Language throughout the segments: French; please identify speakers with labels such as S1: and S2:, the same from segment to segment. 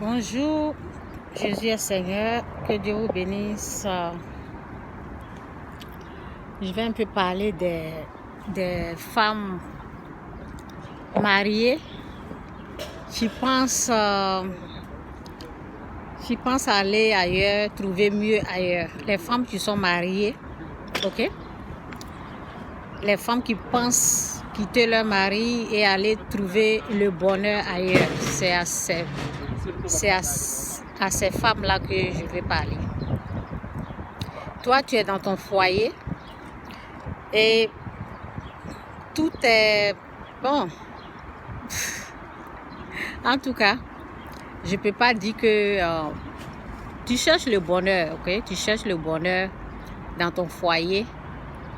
S1: Bonjour, Jésus est Seigneur, que Dieu vous bénisse. Je vais un peu parler des femmes mariées qui pensent aller ailleurs, trouver mieux ailleurs. Les femmes qui sont mariées, ok? Les femmes qui pensent quitter leur mari et aller trouver le bonheur ailleurs. C'est à ces femmes-là que je vais parler. Toi, tu es dans ton foyer et tout est bon. En tout cas, je ne peux pas dire que tu cherches le bonheur, ok? Tu cherches le bonheur dans ton foyer.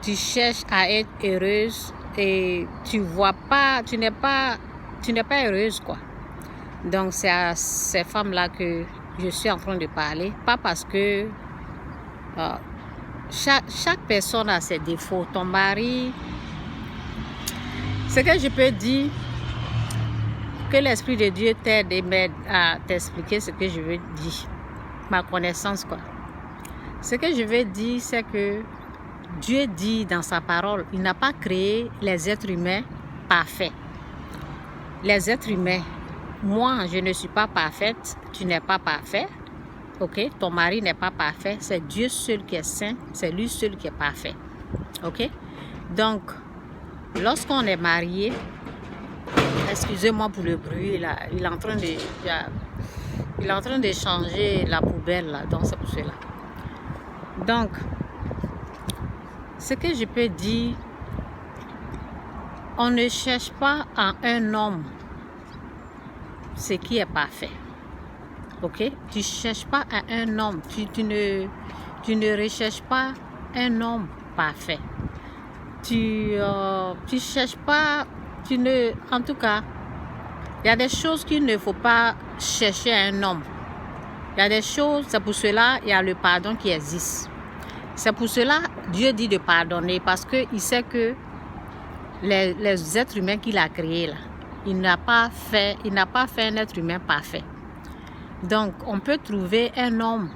S1: Tu cherches à être heureuse et tu vois pas, tu n'es pas heureuse, quoi. Donc, c'est à ces femmes-là que je suis en train de parler. Pas parce que chaque personne a ses défauts. Ton mari, ce que je peux dire, que l'Esprit de Dieu t'aide et m'aide à t'expliquer ce que je veux dire. Ma connaissance, quoi. Ce que je veux dire, c'est que Dieu dit dans sa parole, il n'a pas créé les êtres humains parfaits. Les êtres humains, moi, je ne suis pas parfaite, tu n'es pas parfait, ok? Ton mari n'est pas parfait, c'est Dieu seul qui est saint, c'est lui seul qui est parfait, ok? Donc, lorsqu'on est marié, excusez-moi pour le bruit, là, il est en train de changer la poubelle, là, donc c'est pour cela. Donc, ce que je peux dire, on ne cherche pas en un homme ce qui est parfait. Ok? Tu ne cherches pas à un homme. Tu ne recherches pas un homme parfait. Tu cherches pas. En tout cas, il y a des choses qu'il ne faut pas chercher à un homme. Il y a des choses, c'est pour cela il y a le pardon qui existe. C'est pour cela Dieu dit de pardonner, parce qu'il sait que les êtres humains qu'il a créés là, il n'a pas fait un être humain parfait. Donc, on peut trouver un homme,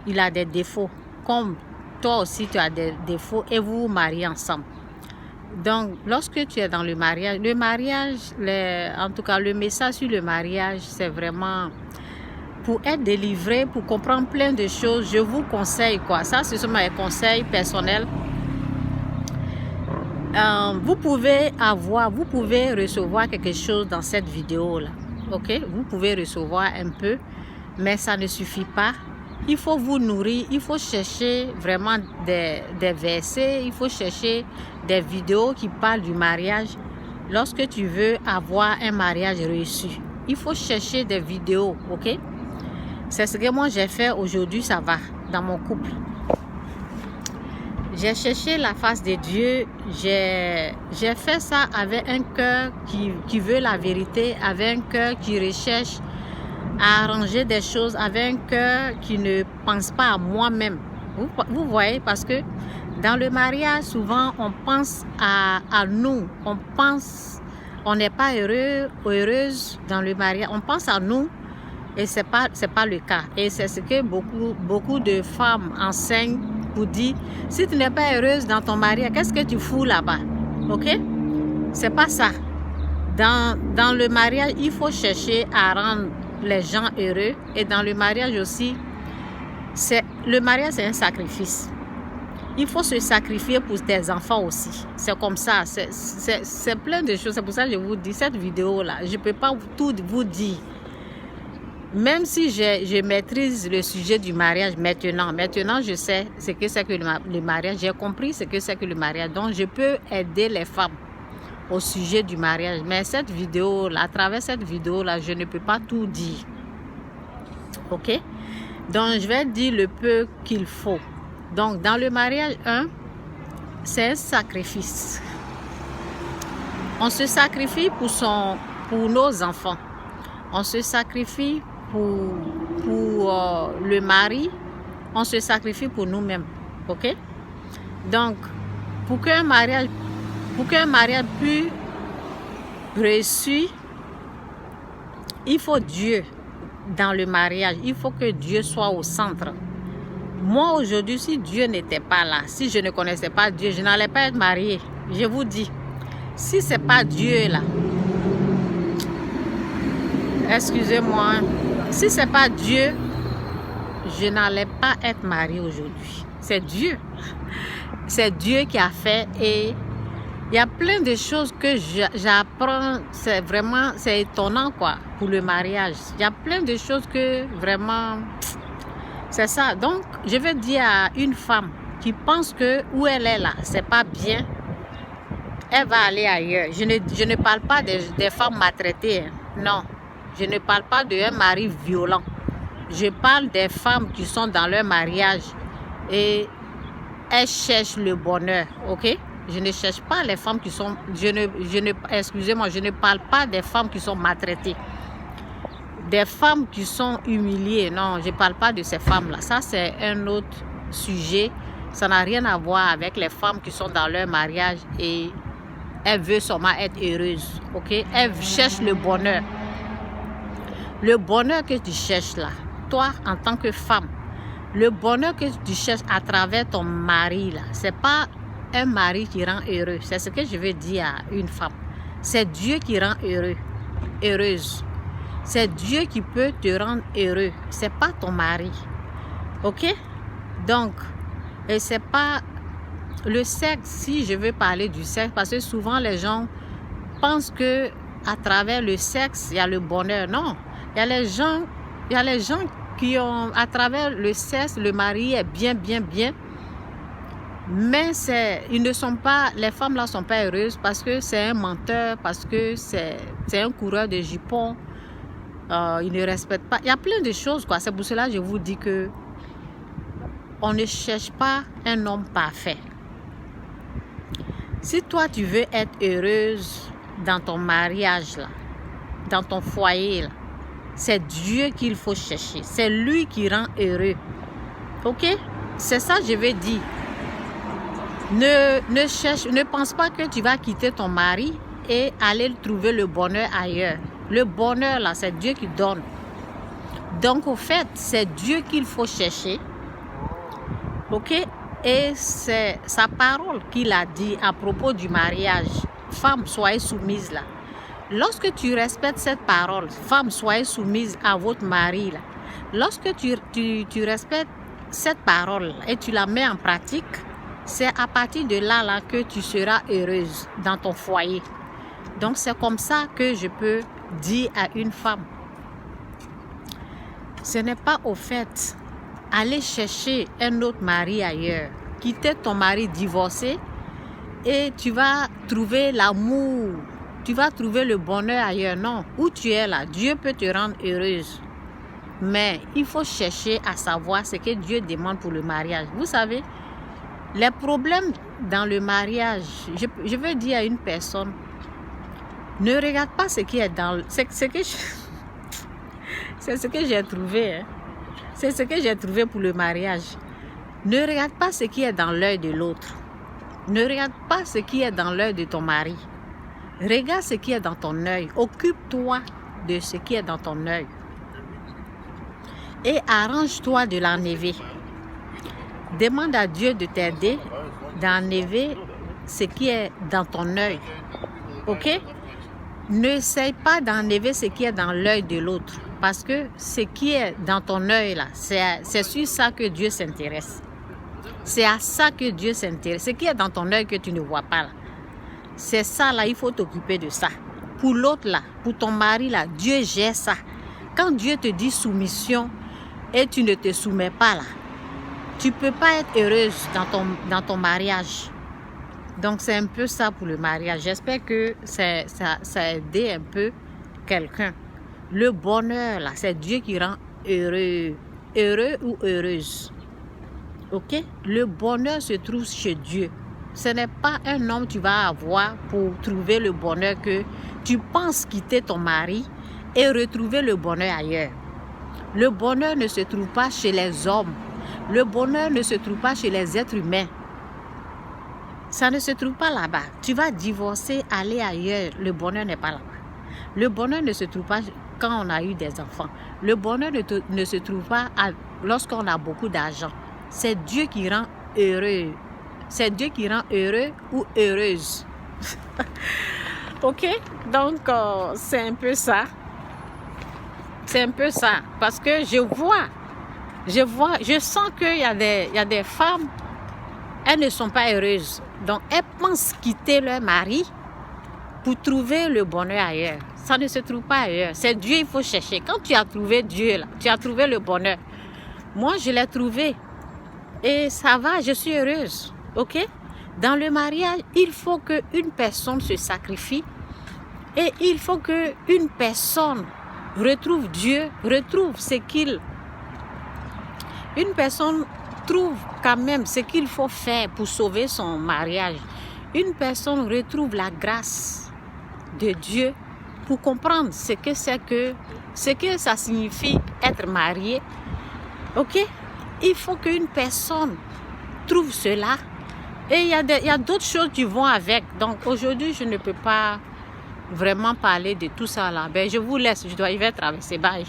S1: il a des défauts, comme toi aussi tu as des défauts, et vous vous mariez ensemble. Donc, lorsque tu es dans le mariage, en tout cas le message sur le mariage, c'est vraiment pour être délivré, pour comprendre plein de choses. Je vous conseille, quoi. Ça, ce sont mes conseils personnels. Vous pouvez recevoir quelque chose dans cette vidéo là, ok? Vous pouvez recevoir un peu, mais ça ne suffit pas. Il faut vous nourrir, il faut chercher vraiment des versets, il faut chercher des vidéos qui parlent du mariage. Lorsque tu veux avoir un mariage réussi, il faut chercher des vidéos, ok? C'est ce que moi j'ai fait aujourd'hui, ça va, dans mon couple. J'ai cherché la face de Dieu, j'ai fait ça avec un cœur qui veut la vérité, avec un cœur qui recherche à arranger des choses, avec un cœur qui ne pense pas à moi-même. Vous voyez, parce que dans le mariage, souvent, on pense à nous. On n'est pas heureux ou heureuse dans le mariage. On pense à nous et c'est pas le cas. Et c'est ce que beaucoup de femmes enseignent pour dire, si tu n'es pas heureuse dans ton mariage, qu'est-ce que tu fous là-bas? Ok? C'est pas ça. Dans le mariage, il faut chercher à rendre les gens heureux. Et dans le mariage aussi, le mariage, c'est un sacrifice. Il faut se sacrifier pour tes enfants aussi. C'est comme ça. C'est plein de choses. C'est pour ça que je vous dis, cette vidéo-là, je ne peux pas tout vous dire. Même si je maîtrise le sujet du mariage maintenant je sais ce que c'est que le mariage, j'ai compris ce que c'est que le mariage, donc je peux aider les femmes au sujet du mariage. Mais cette vidéo-là, à travers cette vidéo-là, je ne peux pas tout dire. Ok? Donc, je vais dire le peu qu'il faut. Donc, dans le mariage, c'est un sacrifice. On se sacrifie pour nos enfants. On se sacrifie pour le mari, on se sacrifie pour nous-mêmes, ok? Donc, pour qu'un mariage puisse réussir, il faut Dieu. dans le mariage, il faut que Dieu soit au centre. Moi, aujourd'hui, si Dieu n'était pas là, si je ne connaissais pas Dieu, je n'allais pas être mariée. Je vous dis, si ce n'est pas Dieu là, excusez-moi, si ce n'est pas Dieu, je n'allais pas être mariée aujourd'hui. C'est Dieu. C'est Dieu qui a fait et il y a plein de choses que j'apprends. C'est vraiment, c'est étonnant quoi, pour le mariage. Il y a plein de choses que vraiment, c'est ça. Donc, je veux dire à une femme qui pense que où elle est là, c'est pas bien, elle va aller ailleurs. Je ne parle pas des femmes maltraitées. Hein. Non, je ne parle pas d'un mari violent. Je parle des femmes qui sont dans leur mariage et elles cherchent le bonheur, ok? Je ne cherche pas les femmes qui sont... excusez-moi, je ne parle pas des femmes qui sont maltraitées. Des femmes qui sont humiliées. Non, je ne parle pas de ces femmes-là. Ça, c'est un autre sujet. Ça n'a rien à voir avec les femmes qui sont dans leur mariage et elles veulent seulement être heureuses, ok? Elles cherchent le bonheur. Le bonheur que tu cherches là, toi, en tant que femme, le bonheur que tu cherches à travers ton mari, là, c'est pas un mari qui rend heureux. C'est ce que je veux dire à une femme. C'est Dieu qui rend heureux, heureuse. C'est Dieu qui peut te rendre heureux. C'est pas ton mari. Ok? Donc, et c'est pas le sexe, si je veux parler du sexe, parce que souvent les gens pensent que à travers le sexe, il y a le bonheur. Non. Il y a les gens qui ont, à travers le sexe, le mari est bien, mais ils ne sont pas, les femmes là sont pas heureuses parce que c'est un menteur, parce que c'est un coureur de jupons, il ne respecte pas. Il y a plein de choses quoi. C'est pour cela que je vous dis que on ne cherche pas un homme parfait. Si toi tu veux être heureuse dans ton mariage là, dans ton foyer là, c'est Dieu qu'il faut chercher. C'est lui qui rend heureux. Ok? C'est ça que je veux dire. Ne pense pas que tu vas quitter ton mari et aller trouver le bonheur ailleurs. Le bonheur là, c'est Dieu qui donne. Donc au fait, c'est Dieu qu'il faut chercher. Ok? Et c'est sa parole qu'il a dit à propos du mariage. Femme, soyez soumise là. Lorsque tu respectes cette parole, femme, soyez soumise à votre mari. Là. Lorsque tu respectes cette parole et tu la mets en pratique, c'est à partir de là que tu seras heureuse dans ton foyer. Donc, c'est comme ça que je peux dire à une femme. Ce n'est pas au fait aller chercher un autre mari ailleurs, quitter ton mari divorcé et tu vas trouver l'amour. Tu vas trouver le bonheur ailleurs. Non, où tu es là, Dieu peut te rendre heureuse. Mais il faut chercher à savoir ce que Dieu demande pour le mariage. Vous savez, les problèmes dans le mariage, je veux dire à une personne, ne regarde pas ce qui est dans... C'est ce que j'ai trouvé. Hein. C'est ce que j'ai trouvé pour le mariage. Ne regarde pas ce qui est dans l'œil de l'autre. Ne regarde pas ce qui est dans l'œil de ton mari. Regarde ce qui est dans ton œil. Occupe-toi de ce qui est dans ton œil. Et arrange-toi de l'enlever. Demande à Dieu de t'aider d'enlever ce qui est dans ton œil. Ok? N'essaye pas d'enlever ce qui est dans l'œil de l'autre. Parce que ce qui est dans ton œil, là, c'est sur ça que Dieu s'intéresse. C'est à ça que Dieu s'intéresse. Ce qui est dans ton œil que tu ne vois pas, là. C'est ça, là, il faut t'occuper de ça. Pour l'autre, là, pour ton mari, là, Dieu gère ça. Quand Dieu te dit soumission et tu ne te soumets pas, là, tu ne peux pas être heureuse dans ton mariage. Donc, c'est un peu ça pour le mariage. J'espère que ça a aidé un peu quelqu'un. Le bonheur, là, c'est Dieu qui rend heureux. Heureux ou heureuse. Ok? Le bonheur se trouve chez Dieu. Ce n'est pas un homme que tu vas avoir pour trouver le bonheur que tu penses quitter ton mari et retrouver le bonheur ailleurs. Le bonheur ne se trouve pas chez les hommes. Le bonheur ne se trouve pas chez les êtres humains. Ça ne se trouve pas là-bas. Tu vas divorcer, aller ailleurs. Le bonheur n'est pas là-bas. Le bonheur ne se trouve pas quand on a eu des enfants. Le bonheur ne se trouve pas lorsqu'on a beaucoup d'argent. C'est Dieu qui rend heureux. C'est Dieu qui rend heureux ou heureuse. Ok? Donc, c'est un peu ça. C'est un peu ça. Parce que je sens qu'il y a des femmes, elles ne sont pas heureuses. Donc, elles pensent quitter leur mari pour trouver le bonheur ailleurs. Ça ne se trouve pas ailleurs. C'est Dieu, il faut chercher. Quand tu as trouvé Dieu, là, tu as trouvé le bonheur. Moi, je l'ai trouvé. Et ça va, je suis heureuse. Ok? Dans le mariage, il faut qu'une personne se sacrifie. Et il faut qu'une personne retrouve Dieu, retrouve ce qu'il... Une personne trouve quand même ce qu'il faut faire pour sauver son mariage. Une personne retrouve la grâce de Dieu pour comprendre ce que ça signifie être marié. Ok? Il faut qu'une personne trouve cela. Et il y a d'autres choses qui vont avec. Donc aujourd'hui, je ne peux pas vraiment parler de tout ça là. Ben, je vous laisse, je vais traverser. Bye.